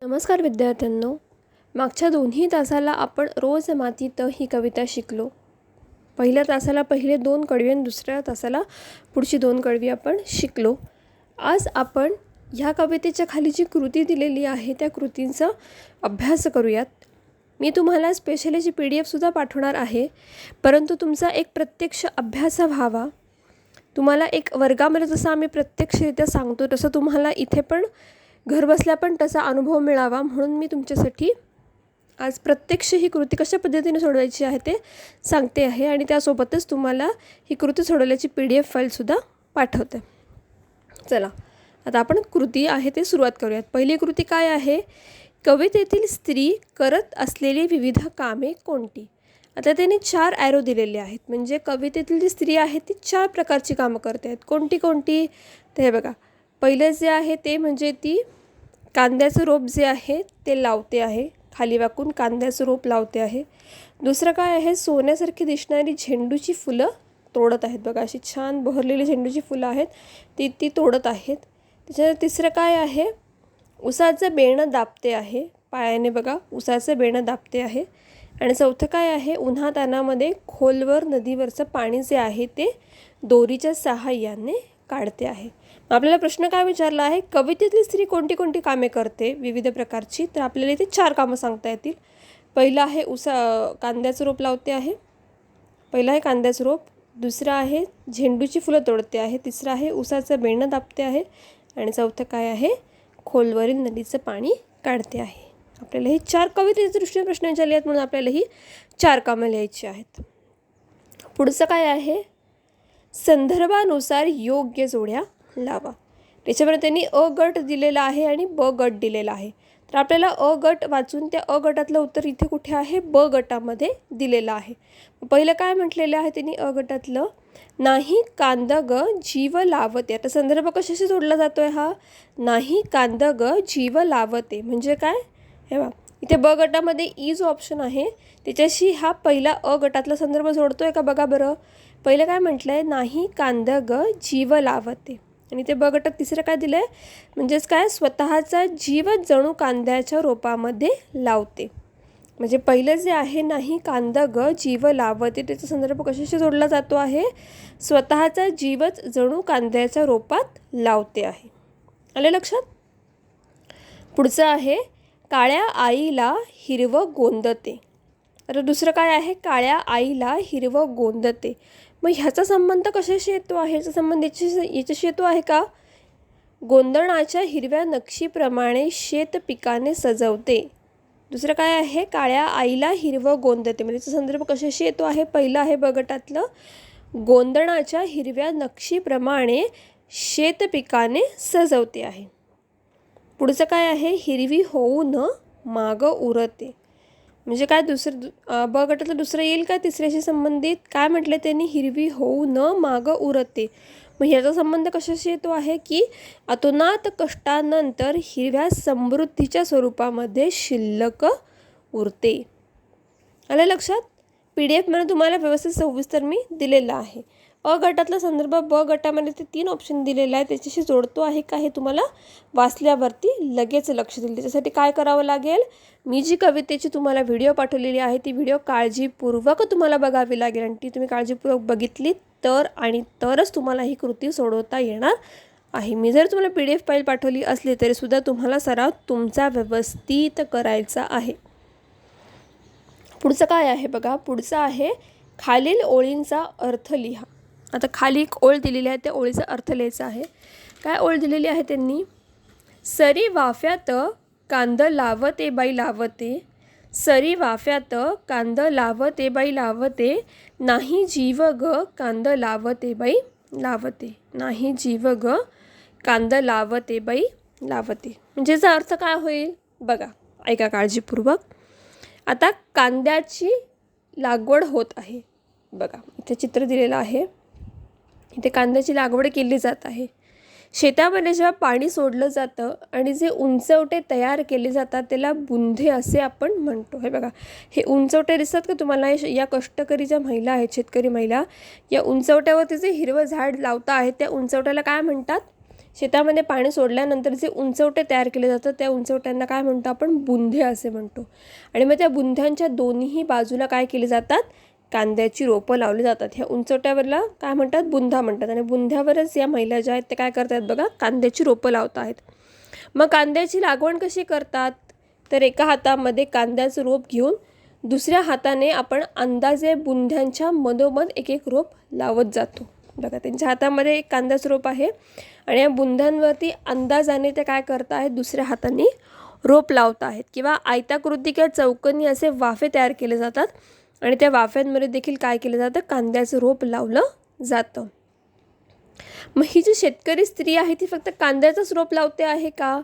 नमस्कार विद्यार्थ्यांनो. मागच्या दोन्ही तासाला आपण रोज मातीत ही कविता शिकलो. पहिल्या तासाला पहिले 2 कडवी आणि दुसऱ्या तासाला पुढची 2 कडवी आपण शिकलो. आज आपण ह्या कवितेच्या खाली जी कृती दिलेली आहे त्या कृतींचा अभ्यास करूयात. मी तुम्हाला स्पेशल याची PDF-सुद्धा पाठवणार आहे, परंतु तुमचा एक प्रत्यक्ष अभ्यास व्हावा. तुम्हाला एक वर्गामध्ये जसं आम्ही प्रत्यक्षरित्या सांगतो तसं तुम्हाला इथे पण घरबसल्या पण तसा अनुभव मिळावा म्हणून मी तुमच्यासाठी आज प्रत्यक्ष ही कृती कशा पद्धतीने सोडवायची आहे ते सांगते आहे आणि त्यासोबतच तुम्हाला ही कृती सोडवल्याची PDF फाईलसुद्धा पाठवते. चला आता आपण कृती आहे ते सुरुवात करूयात. पहिली कृती काय आहे? कवितेतील स्त्री करत असलेली विविध कामे कोणती? आता त्यांनी 4 ॲरो दिलेले आहेत, म्हणजे कवितेतील जी स्त्री आहे ती 4 प्रकारची कामं करते आहेत. कोणती कोणती? तर हे बघा, पहिलं जे आहे ते म्हणजे ती कांद्याचं रोप जे आहे ते लावते आहे, खाली वाकून कांद्याचं रोप लावते आहे. दुसरं काय आहे? सोन्यासारखी दिसणारी झेंडूची फुलं तोडत आहेत. बघा, अशी छान बहरलेली झेंडूची फुलं आहेत ती तोडत आहेत. त्याच्यानंतर तिसरं काय आहे? उसाचं बेणं दाबते आहे, पायाने बघा उसाचं बेणं दाबते आहे. आणि चौथं काय आहे? उन्हातानामध्ये खोलवर नदीवरचं पाणी जे आहे ते दोरीच्या सहाय्याने काढते आहे. आपल्याला प्रश्न काय विचारला आहे? कवितेतली स्त्री कोणती कोणती कामे करते विविध प्रकारची? तर आपल्याला इथे 4 कामं सांगता येतील. पहिलं आहे कांद्याचं रोप लावते आहे, पहिलं आहे कांद्याचं रोप, दुसरं आहे झेंडूची फुलं तोडते आहे, तिसरं आहे उसाचं बेणं दाबते आहे आणि चौथं काय आहे? खोलवरील नदीचं पाणी काढते आहे. आपल्याला ही 4 कवितेच्या दृष्टीने प्रश्न विचारले आहेत म्हणून आपल्याला ही 4 कामं लिहायची आहेत. पुढचं काय आहे? संदर्भानुसार योग्य जोड्या लावा. त्याच्यामध्ये त्यांनी अ गट दिलेला आहे आणि ब गट दिलेला आहे. तर आपल्याला अ गट वाचून त्या अ गटातलं उत्तर इथे कुठे आहे? ब गटामध्ये दिलेलं आहे. पहिलं काय म्हटलेलं आहे त्यांनी अ गटातलं? नाही कांद ग जीव लावते. आता संदर्भ कशाशी जोडला जातो आहे हा? नाही कांद ग जीव लावते म्हणजे काय? हे बघा, इथे ब गटामध्ये ई जो ऑप्शन आहे त्याच्याशी हा पहिला अ गटातला संदर्भ जोडतो आहे का? बघा बरं, पहिलं काय म्हटलं आहे? नाही कांद ग जीव लावते आणि ते ब गटात तिसरं काय दिलं आहे? म्हणजेच काय? स्वतःचा जीव जणू कांद्याच्या रोपामध्ये लावते. म्हणजे पहिलं जे आहे नाही कांद ग जीव लावते त्याचा संदर्भ कशाशी जोडला जातो आहे? स्वतःचा जीवच जणू कांद्याच्या रोपात लावते आहे. आले लक्षात? पुढचं आहे काळ्या आईला हिरवं गोंदते. आता दुसरं काय आहे? काळ्या आईला हिरवं गोंदते. मग ह्याचा संबंध कशाशी येतो आहे? ह्याचा संबंध याच्याशी येतो आहे का? गोंधणाच्या हिरव्या नक्षीप्रमाणे शेत पिकाने सजवते. दुसरं काय आहे? काळ्या आईला हिरवं गोंदते म्हणजे याचा संदर्भ कशाशी येतो आहे? पहिलं आहे ब गटातलं, गोंधणाच्या हिरव्या नक्षीप्रमाणे शेत पिकाने सजवते आहे. पुढचं काय आहे? हिरवी होऊन माग उरते म्हणजे काय? ब गटातलं दुसरं येईल का तिसऱ्याशी संबंधित? काय म्हटलं त्यांनी? हिरवी होऊन माग उरते. मग ह्याचा संबंध कशाशी येतो आहे की अतोनात कष्टानंतर हिरव्या समृद्धीच्या स्वरूपामध्ये शिल्लक उरते. आलं लक्षात? PDF-मध्ये तुम्हाला व्यवस्थित सविस्तर मी दिलेला आहे. अ गटातला संदर्भ ब गटामध्ये ते 3 ऑप्शन दिलेला आहे त्याच्याशी जोडतो आहे का हे तुम्हाला वाचल्यावरती लगेच लक्ष देईल. त्याच्यासाठी काय करावं लागेल? मी जी कवितेची तुम्हाला व्हिडिओ पाठवलेली आहे ती व्हिडिओ काळजीपूर्वक तुम्हाला बघावी लागेल आणि ती तुम्ही काळजीपूर्वक बघितली तरच तुम्हाला ही कृती सोडवता येणार आहे. मी जर तुम्हाला PDF फाईल पाठवली असली तरीसुद्धा तुम्हाला सराव तुमचा व्यवस्थित करायचा आहे. पुढचं काय आहे? बघा, पुढचं आहे खालील ओळींचा अर्थ लिहा. आता खाली एक ओळ दिलेली आहे त्या ओळीचा अर्थ लिहायचा आहे. काय ओळ दिलेली आहे त्यांनी? सरी वाफ्यात कांद लावते बाई लावते, सरी वाफ्यात कांद लावते बाई लावते, नाही जीव ग कांद लावते बाई लावते, नाही जीव ग कांद लावते बाई लावते. म्हणजे याचा अर्थ काय होईल? बघा, ऐका काळजीपूर्वक. आता कांद्याची लागवड होत आहे. बघा, इथे चित्र दिलेलं आहे. इथे कांद्याची लागवड केली जात आहे. शेतामध्ये जेव्हा पाणी सोडलं जातं आणि जे उंचवटे तयार केले जातात त्याला बुंधे असे आपण म्हणतो. हे बघा, हे उंचवटे दिसतात का तुम्हाला? या कष्टकरी ज्या महिला आहेत, शेतकरी महिला, या उंचवट्यावरती जे हिरवं झाड लावता आहेत त्या उंचवट्याला काय म्हणतात? शेतामध्ये पाणी सोडल्यानंतर जे उंचवटे तयार केले जातात त्या उंचवट्यांना काय म्हणतो आपण? बुंधे असे म्हणतो. आणि मग त्या बुंध्यांच्या दोन्ही बाजूला काय केले जातात? कांद्याची रोपं लावली जातात. ह्या उंचवट्यावरला काय म्हणतात? बुंधा म्हणतात. आणि बुंध्यावरच या महिला ज्या आहेत ते काय करतात बघा? कांद्याची रोपं लावत आहेत. मग कांद्याची लागवड कशी करतात? तर एका हातामध्ये कांद्याचं रोप घेऊन दुसऱ्या हाताने आपण अंदाजे बुंध्यांच्या मधोमध एक एक रोप लावत जातो. बघा, त्यांच्या हातामध्ये एक कांद्याचं रोप आहे आणि या बुंध्यांवरती अंदाजाने ते काय करत आहेत? दुसऱ्या हाताने रोप लावत आहेत. किंवा आयताकृती किंवा चौकोनी असे वाफे तयार केले जातात आणि त्या वाफ्यांमध्ये देखील काय केलं जातं? कांद्याचं रोप लावलं जातं. मग ही जी शेतकरी स्त्री आहे ती फक्त कांद्याचंच रोप लावते आहे का?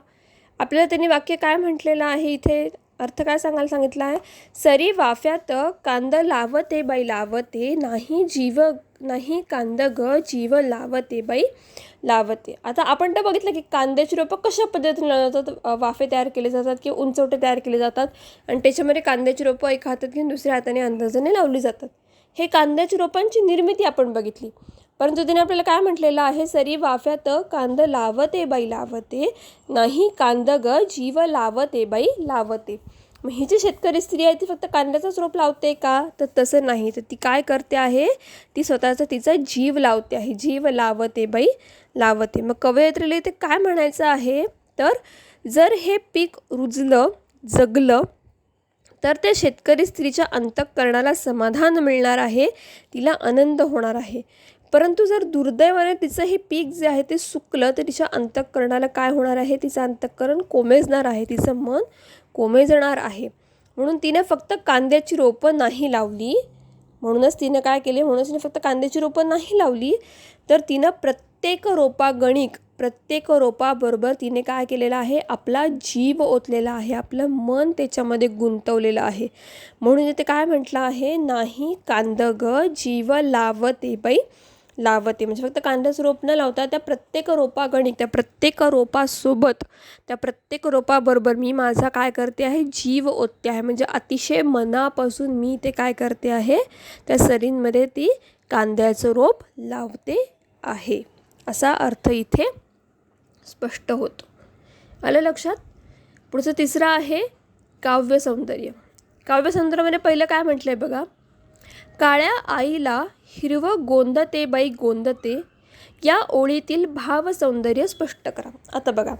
आपल्याला त्यांनी वाक्य काय म्हटलेलं आहे इथे? अर्थ काय सांगायला सांगितलं आहे? सरी वाफ्यात कांद लावते बाई लावते, नाही कांद ग जीव लावते बाई लावते. आता आपण तर बघितलं की कांद्याची रोपं कशा पद्धतीने लावली जातात? वाफे तयार केले जातात किंवा उंचवटे तयार केले जातात आणि त्याच्यामध्ये कांद्याची रोपं एका हातात घेऊन दुसऱ्या हाताने अंदाजाने लावली जातात. हे कांद्याच्या रोपांची निर्मिती आपण बघितली. परंतु तिने आपल्याला काय म्हटलेलं आहे? सरी वाफ्यात कांद लावते बाई लावते, नाही कांद ग जीव लावते बाई लावते. मग ही जी शेतकरी स्त्री आहे ती फक्त कांद्याचाच रोप लावते का? तर तसं नाही. तर ती काय करते आहे? ती स्वतःचा तिचा जीव लावते आहे. जीव लावते बाई लावते. मग कवयित्रीला इथे काय म्हणायचं आहे? तर जर हे पीक रुजलं जगलं तर त्या शेतकरी स्त्रीच्या अंतःकरणाला समाधान मिळणार आहे, तिला आनंद होणार आहे. परंतु जर दुर्दैवाने तिचं हे पीक जे आहे ते सुकलं तर तिच्या अंतःकरणाला काय होणार आहे? तिचं अंतःकरण कोमेजणार आहे, तिचं मन कोमेजणार आहे. म्हणून तिने फक्त कांद्याची रोपं नाही लावली. म्हणूनच तिने काय केले? म्हणूनच तिने फक्त कांद्याची रोपं नाही लावली, तर तिनं प्रत्येक रोपाबरोबर तिने काय केलेलं आहे? आपला जीव ओतलेला आहे, आपलं मन त्याच्यामध्ये गुंतवलेलं आहे. म्हणून ते काय म्हटलं आहे? नाही कांद ग जीव लावते बाई लावते. म्हणजे फक्त कांद्याचं रोप न लावता त्या प्रत्येक रोपागणिक, त्या प्रत्येक रोपासोबत, त्या प्रत्येक रोपाबरोबर मी माझा काय करते आहे? जीव ओतते आहे. म्हणजे अतिशय मनापासून मी ते काय करते आहे? त्या सरींमध्ये ती कांद्याचं रोप लावते आहे, असा अर्थ इथे स्पष्ट होतो. आलं लक्षात? पुढचं तिसरं आहे काव्य सौंदर्य. काव्य सौंदर्यामध्ये पहिलं काय म्हटलं आहे बघा? काळ्या आईला हिरवं गोंदते बाई गोंदते, या ओळीतील भाव सौंदर्य स्पष्ट करा. आता बघा,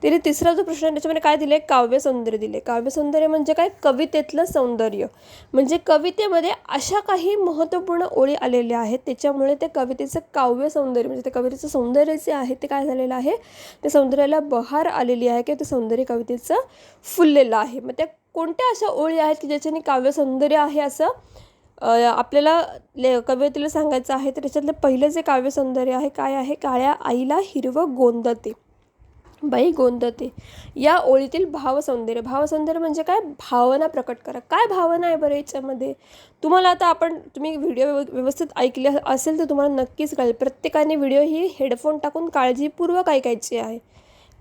तिने तिसरा जो प्रश्न त्याच्यामध्ये काय दिले? काव्य सौंदर्य दिले. काव्य सौंदर्य म्हणजे काय? कवितेतलं सौंदर्य. म्हणजे कवितेमध्ये अशा काही महत्त्वपूर्ण ओळी आलेल्या आहेत त्याच्यामुळे त्या कवितेचं काव्य सौंदर्य म्हणजे त्या कवितेचं सौंदर्य जे आहे ते काय झालेलं आहे? त्या सौंदर्याला बहार आलेली आहे किंवा ते सौंदर्य कवितेचं फुललेलं आहे. मग त्या कोणत्या अशा ओळी आहेत की ज्याच्याने काव्य सौंदर्य आहे असं आपल्याला कवितेला सांगायचं आहे? तर त्याच्यातलं पहिलं जे काव्य सौंदर्य आहे काय आहे? काळ्या आईला हिरवं गोंदते बाई गोंदते, या ओळीतील भावसौंदर्य. भावसौंदर्य म्हणजे काय? भावना प्रकट करा. काय भावना आहे बरं याच्यामध्ये? तुम्हाला आता तुम्ही व्हिडिओ व्यवस्थित ऐकले असेल तर तुम्हाला नक्कीच कळेल. प्रत्येकाने व्हिडिओ ही हेडफोन टाकून काळजीपूर्वक ऐकायची आहे.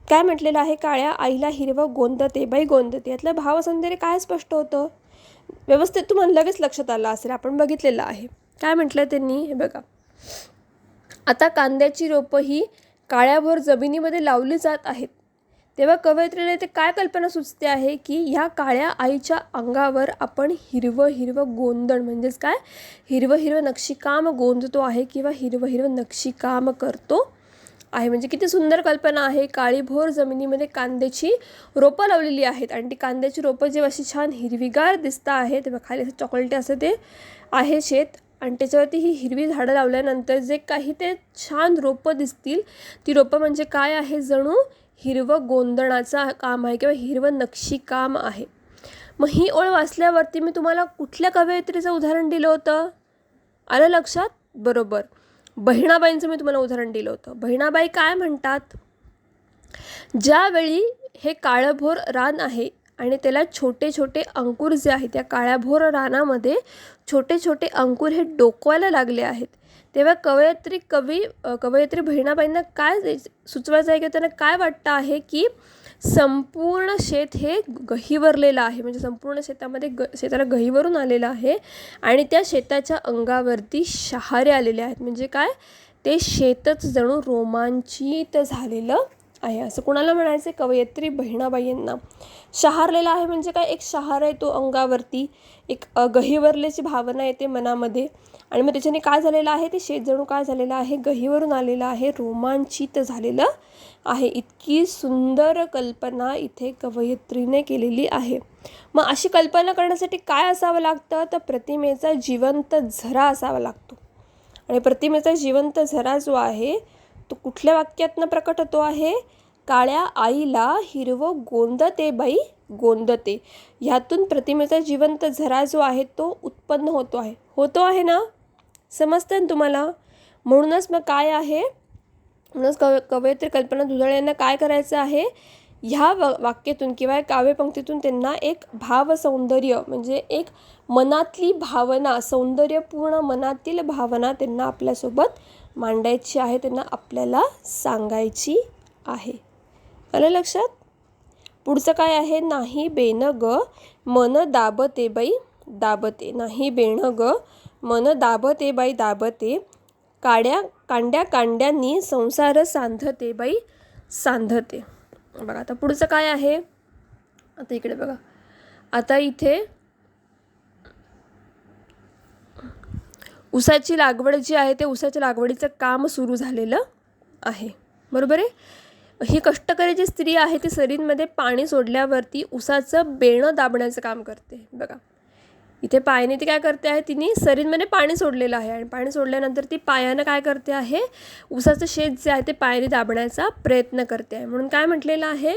काय म्हटलेलं आहे? काळ्या आईला हिरवं गोंदते बाई गोंदते. यातलं भावसौंदर्य काय स्पष्ट होतं? व्यवस्थित तुम्हाला लगेच लक्षात आलं असेल, आपण बघितलेलं आहे. काय म्हटलं त्यांनी? हे बघा, आता कांद्याची रोपं ही काळ्याभोर जमिनीमध्ये लावली जात आहेत, तेव्हा कवयित्रीला ते काय कल्पना सुचते आहे की ह्या काळ्या आईच्या अंगावर आपण हिरवं हिरवं गोंधळ म्हणजेच काय? हिरवं हिरवं नक्षीकाम गोंधतो आहे किंवा हिरवं हिरवं नक्षीकाम करतो आहे. म्हणजे किती सुंदर कल्पना आहे. काळीभोर जमिनीमध्ये कांद्याची रोपं लावलेली आहेत आणि ती कांद्याची रोपं जेव्हा अशी छान हिरवीगार दिसत आहे तेव्हा खाली असं चॉकलेटी असं ते आहे शेत आणि त्याच्यावरती ही हिरवी झाडं लावल्यानंतर जे काही ते छान रोपं दिसतील, ती रोपं म्हणजे काय आहे? जणू हिरवं गोंधणाचं काम आहे किंवा हिरवं नक्षीकाम आहे. मग ही ओळ वाचल्यावरती मी तुम्हाला कुठल्या कवयित्रीचं उदाहरण दिलं होतं? आलं लक्षात? बरोबर, बहिणाबाईंचं मी तुम्हाला उदाहरण दिलं होतं. बहिणाबाई काय म्हणतात? ज्यावेळी हे काळभोर रान आहे आणि त्याला छोटे छोटे अंकुर जे आहेत, त्या काळ्याभोर रानामध्ये छोटे छोटे अंकुर हे डोकवायला लागले आहेत, तेव्हा कवयित्री बहिणाबाईंना काय सुचवायचं आहे की त्यांना काय वाटतं आहे की संपूर्ण शेत हे गहिवरलेलं आहे. म्हणजे संपूर्ण शेताला गहिवरून आलेलं आहे आणि त्या शेताच्या अंगावरती शहारे आलेले आहेत. म्हणजे काय? ते शेतच जणू रोमांचित झालेलं आहे. असं कोणाला म्हणायचं? कवयित्री बहिणाबाई यांना. शहारलेला आहे म्हणजे काय? एक शहार येतो अंगावरती, एक गहिवरल्याची भावना येते मनामध्ये, आणि मग त्याच्याने काय झालेलं आहे? ते शेत जणू काय झालेलं आहे? गहिवरून आलेलं आहे, रोमांचित झालेलं आहे. इतकी सुंदर कल्पना इथे कवयित्रीने केलेली आहे. मग अशी कल्पना करण्यासाठी काय असावं लागतं? तर प्रतिमेचा जिवंत झरा असावा लागतो. आणि प्रतिमेचा जिवंत झरा जो आहे तो कुठल्या वाक्यातनं प्रकट होतो आहे? काळ्या आईला हिरवं गोंदते बाई गोंदते. ह्यातून प्रतिमेचा जिवंत झरा जो आहे तो उत्पन्न होतो आहे ना? समजतं ना तुम्हाला? म्हणूनच मग काय आहे? म्हणूनच कवयित्री कल्पना दुधाळे यांना काय करायचं आहे? ह्या वाक्यातून किंवा काव्यपंक्तीतून त्यांना एक भावसौंदर्य म्हणजे एक मनातली भावना, सौंदर्यपूर्ण मनातील भावना त्यांना आपल्यासोबत मांडायची आहे, त्यांना आपल्याला सांगायची आहे. आलं लक्षात? पुढचं काय आहे? नाही बेन ग मन दाबते बाई दाबते. नाही बेन ग मन दाबते बाई दाबते. कांड्या कांड्यांनी संसार सांधते बाई सांधते. बघा आता पुढचं काय आहे? आता इकडे बघा. आता इथे ऊसाची लागवड जी आहे ते ऊसाच्या लागवडीचं काम सुरू झालेलं आहे. बरोबर आहे? ही कष्टकरी जी स्त्री आहे ती सरींमध्ये पाणी सोडल्यावरती ऊसाचं बेणं दाबण्याचं काम करते. बघा इथे पायाने ती काय करते आहे? तिने सरींमध्ये पाणी सोडलेलं आहे आणि पाणी सोडल्यानंतर ती पायानं काय करते आहे? ऊसाचं शेत जे आहे ते पायाने दाबण्याचा प्रयत्न करते आहे. म्हणून काय म्हटलेलं आहे?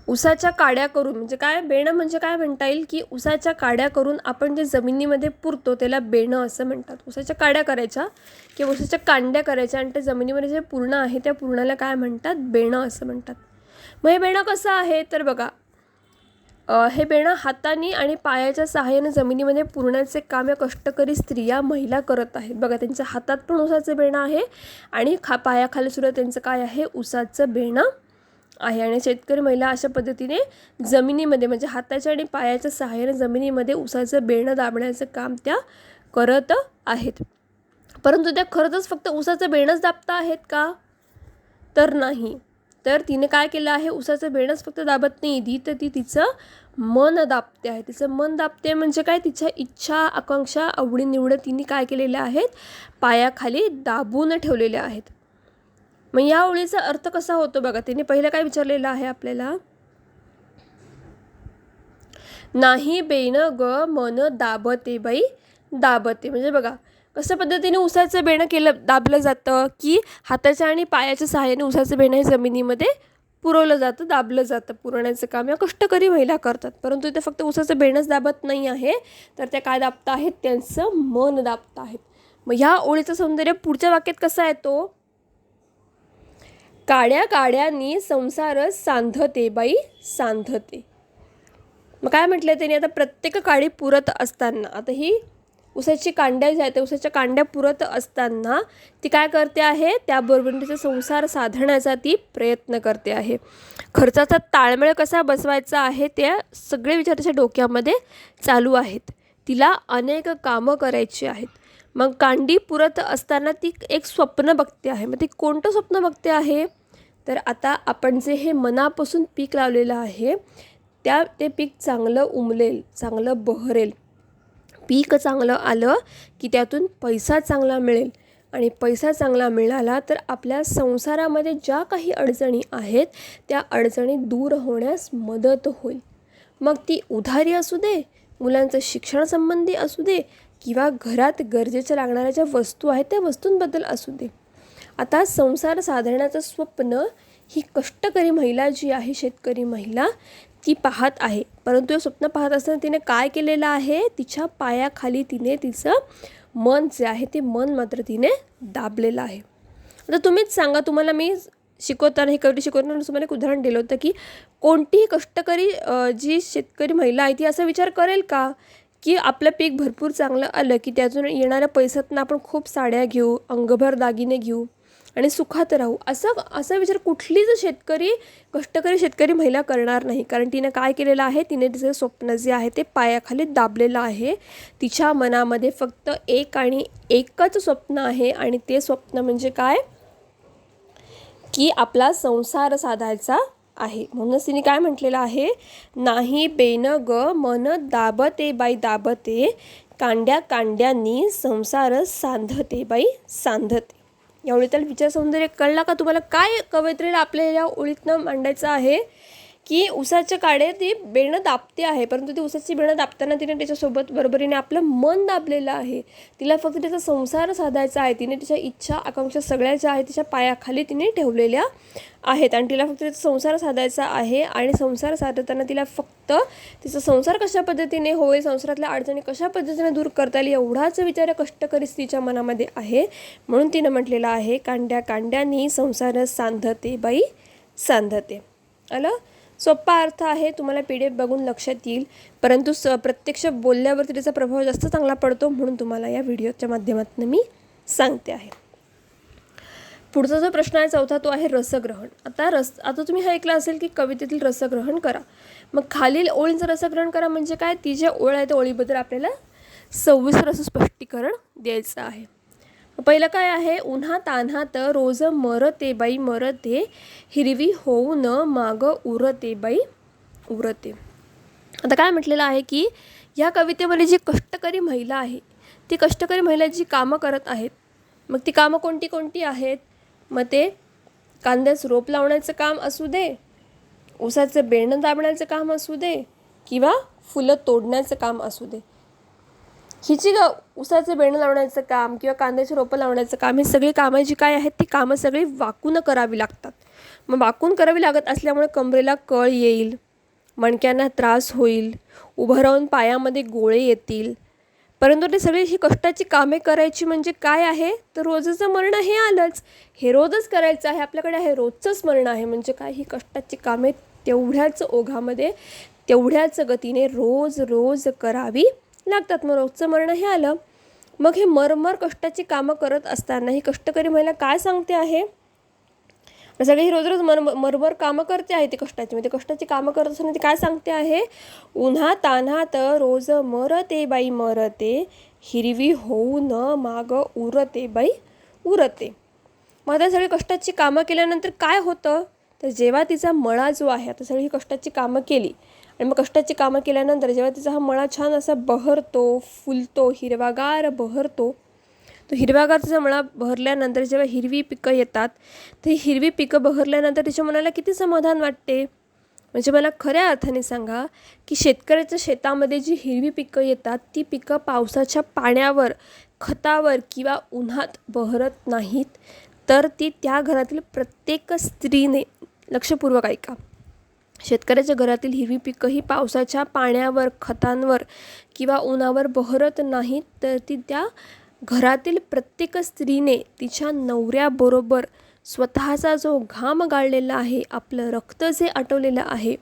ऊसाच्या काड्या करून, म्हणजे काय बेणं म्हणजे काय म्हणता येईल की ऊसाच्या काड्या करून आपण जे जमिनीमध्ये पुरतो त्याला बेणं असं म्हणतात. ऊसाच्या काड्या करायच्या किंवा ऊसाच्या कांड्या करायच्या आणि त्या जमिनीमध्ये जे पूर्ण आहे त्या पूर्णाला काय म्हणतात? बेणं असं म्हणतात. मग हे बेणं कसं आहे? तर बघा हे बेणं हाताने आणि पायाच्या सहाय्याने जमिनीमध्ये पुरण्याचे काम या कष्टकरी स्त्रिया महिला करत आहेत. बघा त्यांच्या हातात पण ऊसाचं बेणं आहे आणि पायाखाली सुद्धा त्यांचं काय आहे? ऊसाचं बेणं आहे. आणि शेतकरी महिला अशा पद्धतीने जमिनीमध्ये म्हणजे हाताच्या आणि पायाच्या सहाय्याने जमिनीमध्ये ऊसाचं बेणं दाबण्याचं काम त्या करत आहेत. परंतु त्या खरंच फक्त ऊसाचं बेणंच दाबता आहेत का? तर नाही. तर तिने काय केलं आहे? ऊसाचं बेणंच फक्त दाबत नाही तर ती तिचं मन दाबते आहे. तिचं मन दाबते म्हणजे काय? तिच्या इच्छा, आकांक्षा, आवडीनिवडं तिने काय केलेल्या आहेत? पायाखाली दाबून ठेवलेल्या आहेत. मग या ओळीचा अर्थ कसा होतो? बघा तिने पहिलं काय विचारलेलं आहे आपल्याला? नाही बेन ग मन दाबते बाई दाबते. म्हणजे बघा कशा पद्धतीने ऊसाचं बेणं दाबलं जातं की हाताच्या आणि पायाच्या सहाय्याने ऊसाचं बेणं हे जमिनीमध्ये पुरवलं जातं, दाबलं जातं. पुरवण्याचं काम या कष्टकरी महिला करतात. परंतु ते फक्त ऊसाचं बेणंच दाबत नाही आहे तर त्या काय दाबत आहेत? त्यांचं मन दाबत आहेत. मग ह्या ओळीचं सौंदर्य पुढच्या वाक्यात कसा येतो? काड्या काड्यांनी संसार सांधते बाई सांधते. मग काय म्हटलं त्यांनी? आता प्रत्येक काडी पुरत असताना, आता ही ऊसाची कांड्या ज्या आहेत ऊसाच्या कांड्या पुरत असताना ती काय करते आहे? त्याबरोबर तिचा संसार साधण्याचा ती प्रयत्न करते आहे. खर्चाचा ताळमेळ कसा बसवायचा आहे त्या सगळे विचार तिच्या डोक्यामध्ये चालू आहेत. तिला अनेक कामं करायची आहेत. मग कांडी पुरत असताना ती एक स्वप्न बघते आहे. मग ती कोणतं स्वप्न बघते आहे? तर आता आपण जे हे मनापासून पीक लावलेलं आहे ते पीक चांगलं उमलेल, चांगलं बहरेल. पीक चांगलं आलं की त्यातून पैसा चांगला मिळेल आणि पैसा चांगला मिळाला तर आपल्या संसारामध्ये ज्या काही अडचणी आहेत त्या अडचणी दूर होण्यास मदत होईल. मग ती उधारी असू दे, मुलांचं शिक्षणासंबंधी असू दे किंवा घरात गरजेच्या लागणाऱ्या ज्या वस्तू आहेत त्या वस्तूंबद्दल असू दे. आता संसार साधण्याचं स्वप्न ही कष्टकरी महिला जी आहे, शेतकरी महिला, ती पाहत आहे. परंतु हे स्वप्न पाहत असताना तिने काय केलेलं आहे? तिच्या पायाखाली तिने तिचं मन जे आहे ते मन मात्र तिने दाबलेलं आहे. आता तुम्हीच सांगा, तुम्हाला मी शिकवताना, ही कविता शिकवताना तुम्हाला एक उदाहरण दिलं होतं की कोणतीही कष्टकरी जी शेतकरी महिला आहे ती असा विचार करेल का की आपलं पीक भरपूर चांगलं आलं की त्यातून येणाऱ्या पैशातून आपण खूप साड्या घेऊ, अंगभर दागिने घेऊ, आणि सुखात राहू, असा विचार कुठलीच कष्टकरी शेतकरी महिला करणार नाही. कारण तिने काय केलेलं आहे, तिने तिचं स्वप्न जे आहे ते पायाखाली दाबलेलं आहे. तिच्या मनामध्ये फक्त एक आणि एकच स्वप्न आहे, आणि ते स्वप्न म्हणजे काय, की आपला संसार साधायचा आहे. म्हणूनच तिने काय म्हटलेलं आहे, नाही बेन ग मन दाबते बाई दाबते, कांड्या कांड्यांनी संसार सांधते बाई सांधते. या ओळीतील विचार सौंदर्य कळला का तुम्हाला? काय कवयित्रीला आपल्या या ओळीतनं मांडायचं आहे, की उसाच्या काड्या ती बेणं दाबते आहे, परंतु ती उसाची बेणं दाबताना तिने त्याच्यासोबत बरोबरीने आपलं मन दाबलेलं आहे. तिला फक्त त्याचा संसार साधायचा आहे. तिने तिच्या इच्छा आकांक्षा सगळ्या ज्या आहेत तिच्या पायाखाली तिने ठेवलेल्या आहेत, आणि तिला फक्त त्याचा संसार साधायचा आहे. आणि संसार साधताना तिला फक्त तिचा संसार कशा पद्धतीने होईल, संसारातल्या अडचणी कशा पद्धतीने दूर करता येईल, एवढाच विचार या कष्टकरी स्त्रीच्या मनामध्ये आहे. म्हणून तिनं म्हटलेलं आहे, कांड्या कांड्यांनी संसार सांधते बाई सांधते. आलं? सोपा अर्थ आहे, तुम्हाला PDF बघून लक्षात येईल, परंतु प्रत्यक्ष बोलल्यावरती त्याचा प्रभाव जास्त चांगला पडतो, म्हणून तुम्हाला या व्हिडिओच्या माध्यमातून मी सांगते आहे. पुढचा जो प्रश्न आहे चौथा, तो आहे रसग्रहण. आता तुम्ही हे ऐकलं असेल की कवितेतील रसग्रहण करा. मग खालील ओळींचं रसग्रहण करा म्हणजे काय, ती जे ओळ आहे त्या ओळीबद्दल आपल्याला सविस्तर असं स्पष्टीकरण द्यायचं आहे. पहिलं काय आहे, उन्हा तान्हात रोज मरते बाई मरते, हिरवी होऊन माग उरते बाई उरते. आता काय म्हटलेलं आहे की या कवितेमध्ये जी कष्टकरी महिला आहे, ती कष्टकरी महिला जी कामं करत आहेत, मग ती कामं कोणती कोणती आहेत, मग ते कांद्यास रोप लावण्याचं काम असू दे, ऊसाचं बेणं दाबण्याचं काम असू दे, किंवा फुलं तोडण्याचं काम असू दे. हिची ऊसाचं बेणं लावण्याचं काम किंवा कांद्याची रोपं लावण्याचं काम, ही सगळी कामं जी काय आहेत ती कामं सगळी वाकून करावी लागतात. मग वाकून करावी लागत असल्यामुळे कमरेला कळ येईल, मणक्यांना त्रास होईल, उभं राहून पायामध्ये गोळे येतील. परंतु ते सगळी ही कष्टाची कामे करायची म्हणजे काय आहे, तर रोजचं मरण हे आलंच, हे रोजच करायचं आहे, आपल्याकडे आहे रोजचंच मरण आहे. म्हणजे काय, ही कष्टाची कामे तेवढ्याच ओघामध्ये तेवढ्याच गतीने रोज रोज करावी लागतात. मग रोजचं मरण हे आलं. मग हे मरमर कष्टाची कामं करत असताना ही कष्टकरी महिला काय सांगते आहे, सगळे ही रोज रोज मरमर कामं करते आहे ती कष्टाची. म्हणजे कष्टाची कामं करत असताना ती काय सांगते आहे, उन्हा तान्हात रोज मरते बाई मरते, हिरवी होऊन माग उरते बाई उरते. मग आता सगळी कष्टाची कामं केल्यानंतर काय होतं, तर जेव्हा तिचा मळा जो आहे, आता सगळी ही कष्टाची कामं केली आणि मग कष्टाची कामं केल्यानंतर जेव्हा तिचा हा मळा छान असा बहरतो, फुलतो, हिरवागार बहरतो, तो हिरवागार तिचा मळा बहरल्यानंतर जेव्हा हिरवी पिकं येतात, तर ही हिरवी पिकं बहरल्यानंतर तिच्या मनाला किती समाधान वाटते. म्हणजे मला खऱ्या अर्थाने सांगा की शेतकऱ्याच्या शेतामध्ये जी हिरवी पिकं येतात ती पिकं पावसाच्या पाण्यावर, खतावर किंवा उन्हात बहरत नाहीत, तर ती त्या घरातील प्रत्येक स्त्रीने, लक्षपूर्वक ऐका, शेतकऱ्याच्या घरातील हिरवी पिकं ही पावसाच्या पाण्यावर, खतांवर किंवा उन्हावर बहरत नाहीत, तर ती त्या घरातील प्रत्येक स्त्रीने तिच्या नवऱ्याबरोबर स्वतःचा जो घाम गाळलेला आहे, आपलं रक्त जे आटवलेलं आहे,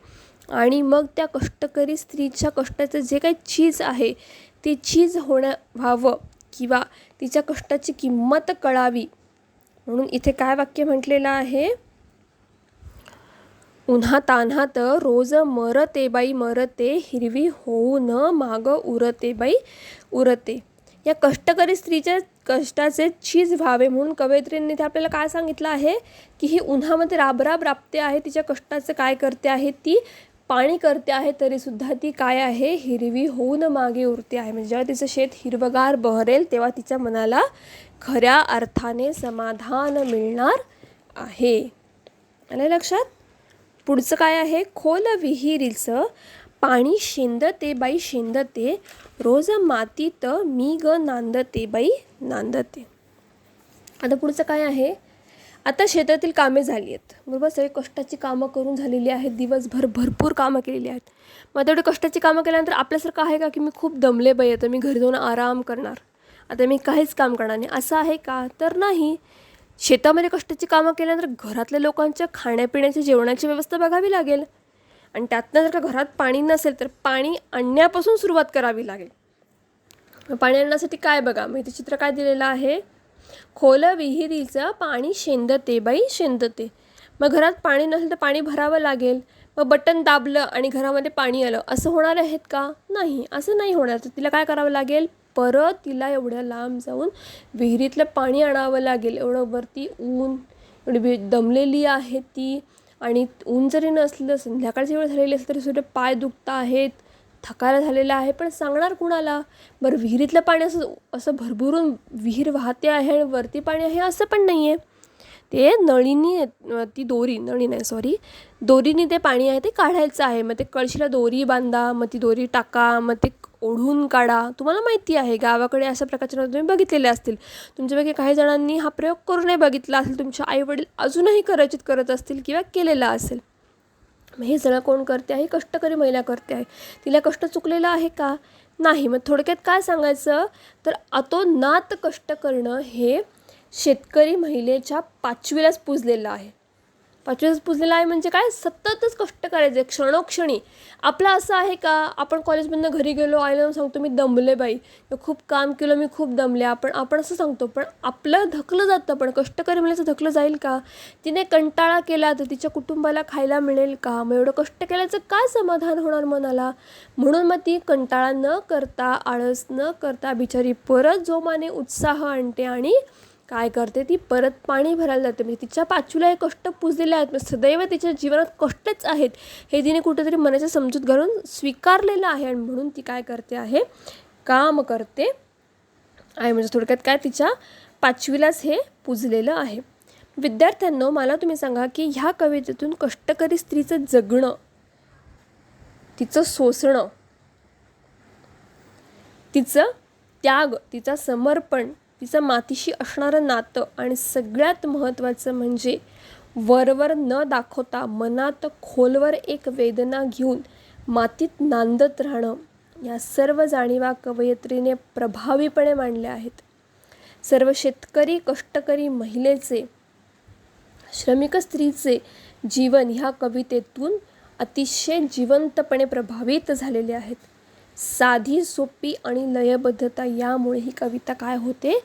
आणि मग त्या कष्टकरी स्त्रीच्या कष्टाचं जे काही चीज आहे ते चीज व्हावं किंवा तिच्या कष्टाची किंमत कळावी, म्हणून इथे काय वाक्य म्हटलेलं आहे, उन्हा तान्हात रोज मरते बाई मरते, हिरवी होऊन माग उरते बाई उरते. या कष्टकरी स्त्रीच्या कष्टाचे चीज व्हावे म्हणून कवयित्रींनी इथे आपल्याला काय सांगितलं आहे, की ही उन्हामध्ये राबराब राबते आहे, तिच्या कष्टाचं काय करते आहे, ती पाणी करते आहे, तरीसुद्धा ती काय आहे, हिरवी होऊन मागे उरते आहे. म्हणजे जेव्हा तिचं शेत हिरवगार बहरेल तेव्हा तिच्या मनाला खऱ्या अर्थाने समाधान मिळणार आहे. आलं लक्षात? पुढचं काय आहे, खोल विहिरीचं पाणी शेंदते बाई शेंदते, रोज मातीत मी ग नांदते बाई नांदते. आता पुढचं काय आहे, आता शेतातील कामे झाली आहेत बरोबर, सगळी कष्टाची कामं करून झालेली आहेत, दिवसभर भरपूर कामं केलेली आहेत. मग तेवढी कष्टाची कामं केल्यानंतर आपल्यासारखं आहे का की मी खूप दमले बाई, आता मी घरी जाऊन आराम करणार, आता मी काहीच काम करणार नाही, असं आहे का, तर नाही. शेतामध्ये कष्टाची कामं केल्यानंतर घरातल्या लोकांच्या खाण्यापिण्याच्या जेवणाची व्यवस्था बघावी लागेल, आणि त्यातनं जर का घरात पाणी नसेल तर पाणी आणण्यापासून सुरुवात करावी लागेल. पाणी आणण्यासाठी काय बघा, मग इथे चित्र काय दिलेलं आहे, खोल विहिरीचं पाणी शेंदते बाई शेंदते. मग घरात पाणी नसेल तर पाणी भरावं लागेल. मग बटन दाबलं आणि घरामध्ये पाणी आलं असं होणार आहेत का? नाही, असं नाही होणार. तर तिला काय करावं लागेल? परत तिला एवढ्या लांब जाऊन विहिरीतलं पाणी आणावं लागेल. एवढं वरती ऊन, एवढी दमलेली आहे ती. आणि ऊन जरी नसलं, संध्याकाळची वेळ झालेली असली तरी सुद्धा पाय दुखत आहेत, थकायला झालेला आहे. पण सांगणार कुणाला? बरं, विहिरीतलं पाणी असं असं भरभरून विहीर वाहते आहे आणि वरती पाणी आहे असं पण नाही आहे. ते नळीनी, ती दोरी, नळी नाही सॉरी, दोरीने ते पाणी आहे ते काढायचं आहे. मग ते कळशीला दोरी बांधा, मग ती दोरी टाका, मग ते ओढून काढा. तुम्हाला माहिती आहे गावाकडे अशा प्रकारच्या तुम्ही बघितलेले असतील. तुमच्यापैकी काही जणांनी हा प्रयोग करूनही बघितला असेल. तुमच्या आईवडील अजूनही कदाचित करत असतील किंवा केलेला असेल. मग हे सगळं कोण करते आहे? कष्टकरी महिला करते आहे. तिला कष्ट चुकलेलं आहे का? नाही. मग थोडक्यात काय सांगायचं तर अतोनात कष्ट करणं हे शेतकरी महिलेच्या 5वीलाच पुजलेलं आहे. 5वीलाच पुजलेलं आहे म्हणजे काय? सततच कष्ट करायचे क्षणोक्षणी. आपलं असं आहे का? आपण कॉलेजमधनं घरी गेलो, आईला सांगतो मी दमले बाई, खूप काम केलं, मी खूप दमले. आपण असं सांगतो. पण आपलं धकलं जातं. पण कष्टकरी महिलेचं धकलं जाईल का? तिने कंटाळा केला तर तिच्या कुटुंबाला खायला मिळेल का? मग एवढं कष्ट केल्याचं काय समाधान होणार मनाला? म्हणून मग ती कंटाळा न करता, आळस न करता बिचारी परत जोमाने उत्साह आणते आणि काय करते? ती परत पाणी भरायला जाते. म्हणजे तिच्या 5वीला हे कष्ट पुजलेले आहेत. सदैव तिच्या जीवनात कष्टच आहेत हे तिने कुठेतरी मनाच्या समजूत घालून स्वीकारलेलं आहे. आणि म्हणून ती काय करते आहे? काम करते आहे. म्हणजे थोडक्यात काय, तिच्या 5वीलाच हे पुजलेलं आहे. विद्यार्थ्यांनो, मला तुम्ही सांगा की ह्या कवितेतून कष्टकरी स्त्रीचं जगणं, तिचं सोसणं, तिचं त्याग, तिचं समर्पण, तिचं मातीशी असणारं नातं आणि सगळ्यात महत्त्वाचं म्हणजे वरवर न दाखवता मनात खोलवर एक वेदना घेऊन मातीत नांदत राहणं, या सर्व जाणीवा कवयित्रीने प्रभावीपणे मांडल्या आहेत. सर्व शेतकरी, कष्टकरी महिलेचे, श्रमिक स्त्रीचे जीवन ह्या कवितेतून अतिशय जिवंतपणे प्रभावित झालेले आहेत. साधी, सोपी आणि लयबद्धता यामुळे ही कविता काय होते?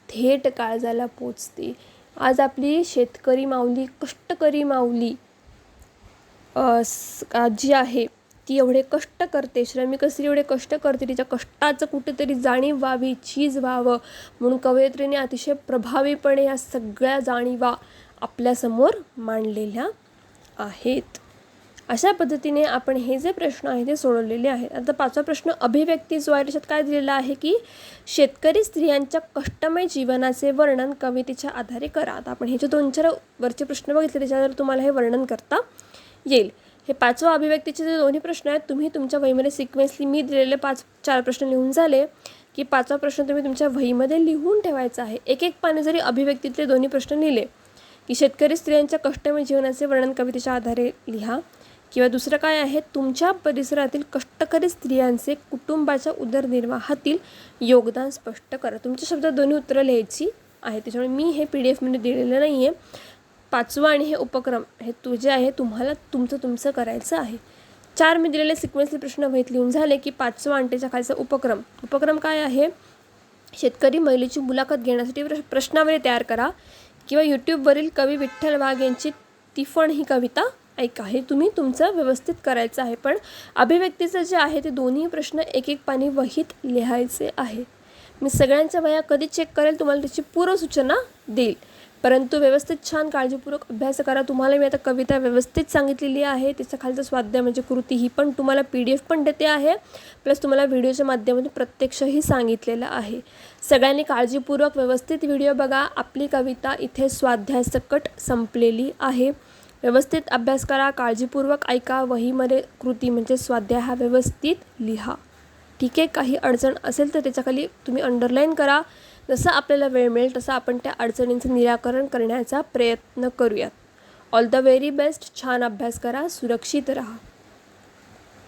थेट काळजाला पोचते. आज आपली शेतकरी माऊली, कष्टकरी माऊली जी आहे ती एवढे कष्ट करते, श्रमिक स्त्री एवढे कष्ट करते, तिच्या कष्टाचं कुठेतरी जाणीव व्हावी, चीज व्हावं म्हणून कवयित्रीने अतिशय प्रभावीपणे या सगळ्या जाणीवा आपल्यासमोर मांडलेल्या आहेत. अशा पद्धतीने आपण हे जे प्रश्न आहे ते सोडवलेले आहेत. आता 5वा प्रश्न अभिव्यक्ती जो आहे त्याच्यात काय दिलेला आहे की शेतकरी स्त्रियांच्या कष्टमय जीवनाचे वर्णन कवितेच्या आधारे करा. आता आपण हे जे 2-4 वरचे प्रश्न बघितले त्याच्यावर तुम्हाला हे वर्णन करता येईल. हे 5वा अभिव्यक्तीचे जे दोन्ही प्रश्न आहेत तुम्ही तुमच्या वहीमध्ये सिक्वेन्सली मी दिलेले 5-4 प्रश्न लिहून झाले की 5वा प्रश्न तुम्ही तुमच्या वहीमध्ये लिहून ठेवायचा आहे. एक पाने जरी अभिव्यक्तीतले दोन्ही प्रश्न लिहिले की शेतकरी स्त्रियांच्या कष्टमय जीवनाचे वर्णन कवितेच्या आधारे लिहा. किंवा दुसरं काय आहे, तुमच्या परिसरातील कष्टकरी स्त्रियांचे कुटुंबाच्या उदरनिर्वाहातील योगदान स्पष्ट करा. तुमच्या शब्दात दोन्ही उत्तरं लिहायची आहे. त्याच्यामुळे मी हे PDF मध्ये दिलेलं नाही आहे. 5वा आणि हे उपक्रम हे तुझे आहे, तुम्हाला तुमचं करायचं आहे. 4 मी दिलेले सिक्वेन्सचे प्रश्न वहीत लिहून झाले की 5वा आणि त्याच्या खालचा उपक्रम काय आहे? शेतकरी महिलेची मुलाखत घेण्यासाठी प्रश्नावली तयार करा किंवा यूट्यूबवरील कवी विठ्ठल वाघ यांची तिफण ही कविता ऐका. हे तुम्ही तुमचं व्यवस्थित करायचं आहे. पण अभिव्यक्तीचं जे आहे ते दोन्ही प्रश्न एक पानी वहीत लिहायचे आहे. मी सगळ्यांच्या वह्या कधी चेक करेल, तुम्हाला त्याची पूर्व सूचना देईल. परंतु व्यवस्थित छान काळजीपूर्वक अभ्यास करा. तुम्हाला मी आता कविता व्यवस्थित सांगितलेली आहे. त्याच्या खालचा स्वाध्याय म्हणजे कृती ही पण तुम्हाला PDF पण देते आहे. प्लस तुम्हाला व्हिडिओच्या माध्यमातून प्रत्यक्षही सांगितलेलं आहे. सगळ्यांनी काळजीपूर्वक व्यवस्थित व्हिडिओ बघा. आपली कविता इथे स्वाध्याय सकट संपलेली आहे. व्यवस्थित अभ्यास करा, काळजीपूर्वक ऐका, वहीमध्ये कृती म्हणजे स्वाध्याय हा व्यवस्थित लिहा. ठीक आहे. काही अडचण असेल तर त्याच्याखाली तुम्ही अंडरलाईन करा. जसं आपल्याला वेळ मिळेल तसं आपण त्या अडचणींचं निराकरण करण्याचा प्रयत्न करूयात. All the very best. छान अभ्यास करा, सुरक्षित राहा.